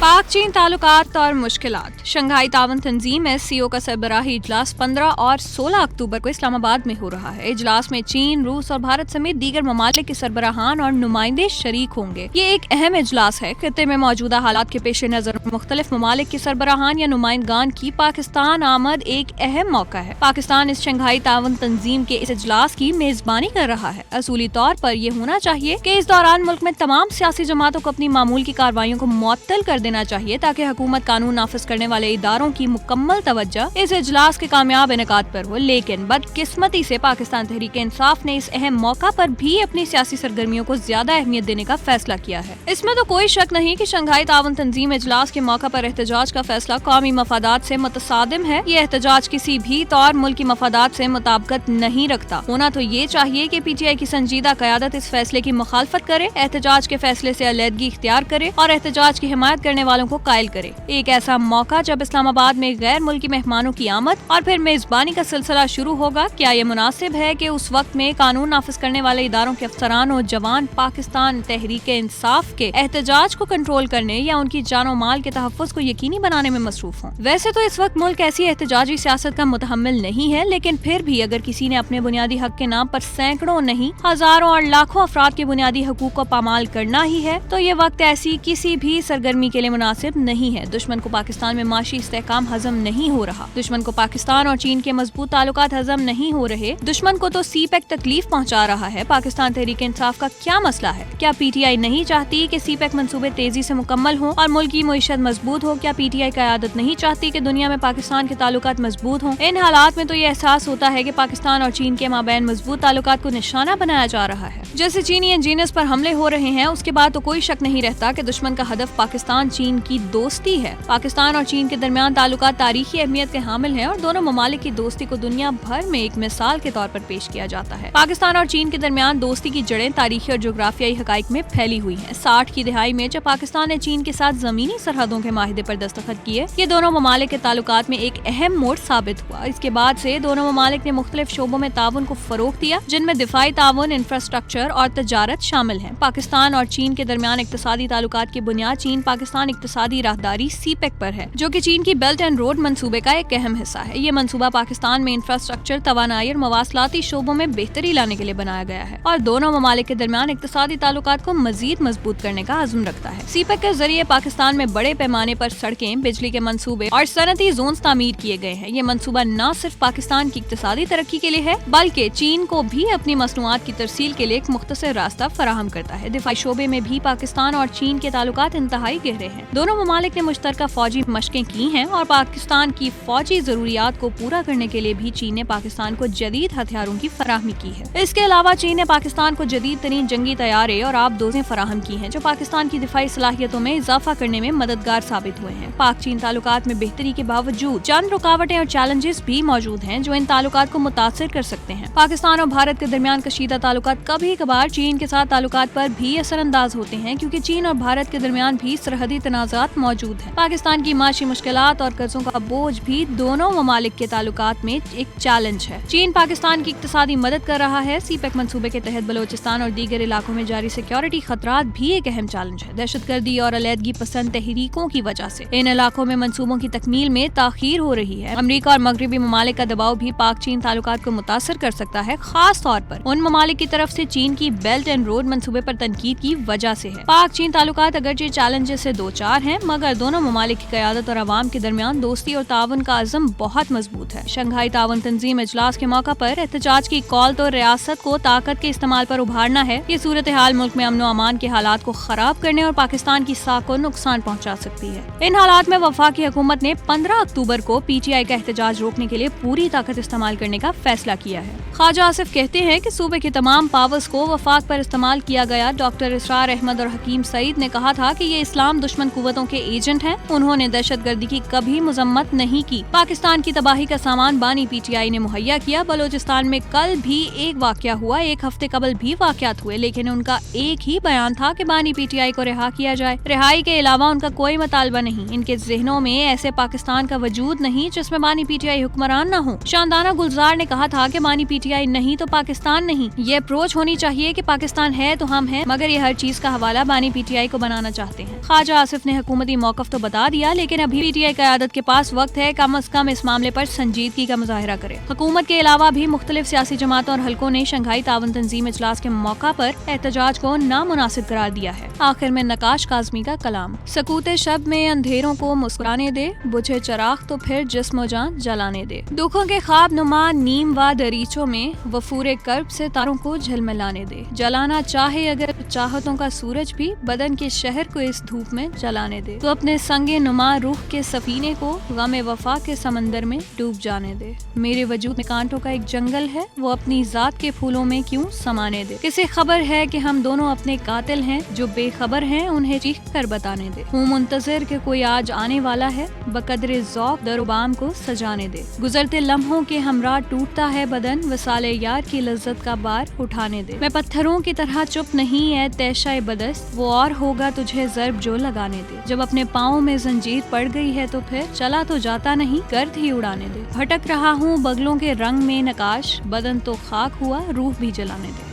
पाक चीन ताल्लुकात और मुश्किलात। शंघाई तावन तंजीम SCO का सरबराही इजलास 15 और 16 अक्टूबर को इस्लामाबाद में हो रहा है। इजलास में चीन, रूस और भारत समेत दीगर ममालिक के सरबराहान और नुमाइंदे शरीक होंगे। ये एक अहम इजलास है। खित्ते में मौजूदा हालात के पेश नजर मुख्तलिफ ममालिक के सरबराहान या नुमाइंदगान की पाकिस्तान आमद एक अहम मौका है। पाकिस्तान इस शंघाई तावन तंजीम के इस इजलास की मेजबानी कर रहा है। असूली तौर पर यह होना चाहिए कि इस दौरान मुल्क में तमाम सियासी जमातों को अपनी मामूल की कार्रवाइयों को मुअत्तल कर देना चाहिए ताकि हुकूमत कानून नाफिज करने वाले इदारों की मुकम्मल तवज्जो इस इजलास के कामयाब इनेकाद पर हो। लेकिन बदकिस्मती से पाकिस्तान तहरीक इंसाफ ने इस अहम मौका पर भी अपनी सियासी सरगर्मियों को ज्यादा अहमियत देने का फैसला किया है। इसमें तो कोई शक नहीं कि शंघाई तावन तंजीम इजलास के मौका पर एहतजाज का फैसला कौमी मफादात से मुतसादिम है। ये एहतजाज किसी भी तौर मुल्की मफादात से मुताबिकत नहीं रखता। होना तो ये चाहिए कि PTI की संजीदा क़यादत इस फैसले की मुखालफत करे, एहतजाज के फैसले से अलहदगी इख्तियार करे और एहतजाज की हिमायत करने वालों को कायल करे। एक ऐसा मौका जब इस्लामाबाद में गैर मुल्की मेहमानों की आमद और फिर मेजबानी का सिलसिला शुरू होगा, क्या ये मुनासिब है कि उस वक्त में कानून नाफिज करने वाले इदारों के अफसरान और जवान पाकिस्तान तहरीक इंसाफ के एहतजाज को कंट्रोल करने या उनकी जानो माल के तहफ़्फ़ुज़ को यकीनी बनाने में मसरूफ हों? वैसे तो इस वक्त मुल्क ऐसी एहतजाजी सियासत का मुतहम्मिल नहीं है, लेकिन फिर भी अगर किसी ने अपने बुनियादी हक के नाम पर सैकड़ों नहीं हजारों और लाखों अफराद के बुनियादी हकूक को पामाल करना ही है, तो ये वक्त ऐसी किसी भी सरगर्मी के लिए मुनासिब नहीं है। दुश्मन को पाकिस्तान में माशी इस्तेहकाम हजम नहीं हो रहा, दुश्मन को पाकिस्तान और चीन के मजबूत ताल्लुकात हजम नहीं हो रहे, दुश्मन को तो CPEC तकलीफ पहुंचा रहा है। पाकिस्तान तहरीक इंसाफ का क्या मसला है? क्या PTI नहीं चाहती कि CPEC मंसूबे तेजी से मुकम्मल हों और मुल्क की मईशत मजबूत हो? क्या PTI क़यादत नहीं चाहती कि दुनिया में पाकिस्तान के ताल्लुकात मजबूत हों? इन हालात में तो ये एहसास होता है कि पाकिस्तान और चीन के माबैन मजबूत ताल्लुकात को निशाना बनाया जा रहा है। जैसे चीनी इंजीनियर्स पर हमले हो रहे हैं, उसके बाद तो कोई शक नहीं रहता कि दुश्मन का हदफ पाकिस्तान चीन की दोस्ती है। पाकिस्तान और चीन के दरमियान ताल्लुकात तारीखी अहमियत के हामिल हैं और दोनों ममालिक की दोस्ती को दुनिया भर में एक मिसाल के तौर पर पेश किया जाता है। पाकिस्तान और चीन के दरमियान दोस्ती की जड़ें तारीखी और जोग्राफियाई हकाइक में फैली हुई हैं। 60 की दहाई में जब पाकिस्तान ने चीन के साथ जमीनी सरहदों के माहिदे पर दस्तखत किए, ये दोनों ममालिक के ताल्लुकात में एक अहम मोड़ साबित हुआ। इसके बाद से दोनों ममालिक ने मुख्तलिफ शोबों में ताउन को फरोग दिया, जिनमें दिफाई ताउन, इंफ्रास्ट्रक्चर और तजारत शामिल है। पाकिस्तान और चीन के दरमियान इक्तिसादी ताल्लुकात की बुनियाद चीन पाकिस्तान इक्तिसादी राहदारी CPEC पर है, जो कि चीन की बेल्ट एंड रोड मंसूबे का एक अहम हिस्सा है। ये मंसूबा पाकिस्तान में इंफ्रास्ट्रक्चर, तवानाई और मवासलाती शोबों में बेहतरी लाने के लिए बनाया गया है और दोनों ममालिक के दरमियान इक्तिसादी ताल्लुकात को मजीद मजबूत करने का अज़्म रखता है। CPEC के जरिए पाकिस्तान में बड़े पैमाने पर सड़कें, बिजली के मंसूबे और सनती जोन तामीर किए गए हैं। ये मंसूबा न सिर्फ पाकिस्तान की इक्तिसादी तरक्की के लिए है, बल्कि चीन को भी अपनी मसनूआत की तरसील के लिए एक मुख्तसर रास्ता फराहम करता है। दिफाई शोबे में भी पाकिस्तान और चीन के ताल्लुकात इंतहाई गहरे हैं। दोनों ममालिक ने मुश्तरका फौजी मशकें की हैं और पाकिस्तान की फौजी जरूरियात को पूरा करने के लिए भी चीन ने पाकिस्तान को जदीद हथियारों की फराहमी की है। इसके अलावा चीन ने पाकिस्तान को जदीद तरीन जंगी तैयारे और आबदोजें फराहम की हैं, जो पाकिस्तान की दिफाई सलाहियतों में इजाफा करने में मददगार साबित हुए हैं। पाक चीन ताल्लुकात में बेहतरी के बावजूद चंद रुकावटें और चैलेंजेस भी मौजूद हैं जो इन ताल्लुकात को मुतासिर कर सकते हैं। पाकिस्तान और भारत के दरमियान कशीदा ताल्लुकात कभी कभार चीन के साथ ताल्लुकात पर भी असरअंदाज होते हैं, क्योंकि चीन और भारत के दरमियान भी सरहदी तनाज़ात मौजूद हैं। पाकिस्तान की माशी मुश्किलात और कर्जों का बोझ भी दोनों ममालिक के ताल्लुकात में एक चैलेंज है। चीन पाकिस्तान की इक्तिसादी मदद कर रहा है। CPEC मंसूबे के तहत बलोचिस्तान और दीगर इलाकों में जारी सिक्योरिटी खतरात भी एक अहम चैलेंज है। दहशतगर्दी और अलहदगी पसंद तहरीकों की वजह से इन इलाकों में मंसूबों की तकमील में ताखीर हो रही है। अमरीका और मगरबी ममालिक का दबाव भी पाक चीन ताल्लुकात को मुतासर कर सकता है, खास तौर पर उन ममालिक की तरफ से चीन की बेल्ट एंड रोड मंसूबे पर तनकीद की वजह से है। पाक चीन ताल्लुकात अगरचे चैलेंजेस से दो चार हैं, मगर दोनों ममालिक की क़यादत और अवाम के दरमियान दोस्ती और ताउन का अज़्म बहुत मजबूत है। शंघाई ताउन तंजीम इजलास के मौका पर एहतजाज की कॉल तो रियासत को ताकत के इस्तेमाल पर उभारना है। ये सूरत हाल मुल्क में अमन व अमान के हालात को खराब करने और पाकिस्तान की साख को नुकसान पहुँचा सकती है। इन हालात में वफाकी हुकूमत ने 15 अक्टूबर को PTI का एहतजाज रोकने के लिए पूरी ताकत इस्तेमाल करने का फैसला किया है। ख्वाजा आसिफ कहते हैं कि सूबे के तमाम पावर्स को वफाक पर इस्तेमाल किया गया। डॉक्टर इसरार अहमद और हकीम सईद ने कहा था कि ये इस्लाम दुश्मन कुव्वतों के एजेंट हैं। उन्होंने दहशतगर्दी की कभी मजम्मत नहीं की। पाकिस्तान की तबाही का सामान बानी PTI ने मुहैया किया। बलोचिस्तान में कल भी एक वाकया हुआ, एक हफ्ते कबल भी वाकयात हुए, लेकिन उनका एक ही बयान था कि बानी PTI को रिहा किया जाए। रिहाई के अलावा उनका कोई मुतालबा नहीं। इनके ज़हनों में ऐसे पाकिस्तान का वजूद नहीं जिसमें बानी PTI हुक्मरान न हो। शानदाना गुलजार ने कहा था कि बानी PTI नहीं तो पाकिस्तान नहीं। ये अप्रोच होनी चाहिए कि पाकिस्तान है तो हम हैं, मगर ये हर चीज का हवाला बानी PTI को बनाना चाहते हैं। ख्वाजा आसिफ आसिफ ने हुकूमती मौक़िफ़ तो बता दिया, लेकिन अभी PTI क़यादत के पास वक्त है कम अज कम इस मामले पर संजीदगी का मुजाहिरा करे। हुकूमत के अलावा भी मुख्तलिफ सियासी जमातों और हलकों ने शंघाई ताउन तंजीम इजलास के मौका पर एहतजाज को नामुनासिब करार दिया है। आखिर में नकाश काज़मी का कलाम, सकूते शब में अंधेरों को मुस्कुराने दे, बुझे चराग तो फिर जिस्म जान जलाने दे। दुखों के ख्वाब नुमा नीम व दरीचों में वफूरे कर्ब से तारों को झलमिलाने दे। जलाना चाहे अगर चाहतों का सूरज भी बदन के शहर को इस धूप में जलाने दे। तो अपने संगे नुमा रूह के सफीने को गम वफा के समंदर में डूब जाने दे। मेरे वजूद में कांटों का एक जंगल है, वो अपनी जात के फूलों में क्यों समाने दे। किसे खबर है कि हम दोनों अपने कातिल हैं, जो बेखबर हैं उन्हें चीख कर बताने दे। हूँ मुंतज़िर कि कोई आज आने वाला है, बकदरे ज़ौक़ दरुबाम को सजाने दे। गुजरते लम्हों के हमरा टूटता है बदन, वसाले यार की लज्जत का बार उठाने दे। मैं पत्थरों की तरह चुप नहीं है तैशाए बदस्त, वो और होगा तुझे ज़र्ब जो लगाने दे। जब अपने पाँव में जंजीर पड़ गई है तो फिर चला तो जाता नहीं, गर्द ही उड़ाने दे। भटक रहा हूँ बगलों के रंग में नकाश, बदन तो खाक हुआ रूह भी जलाने दे।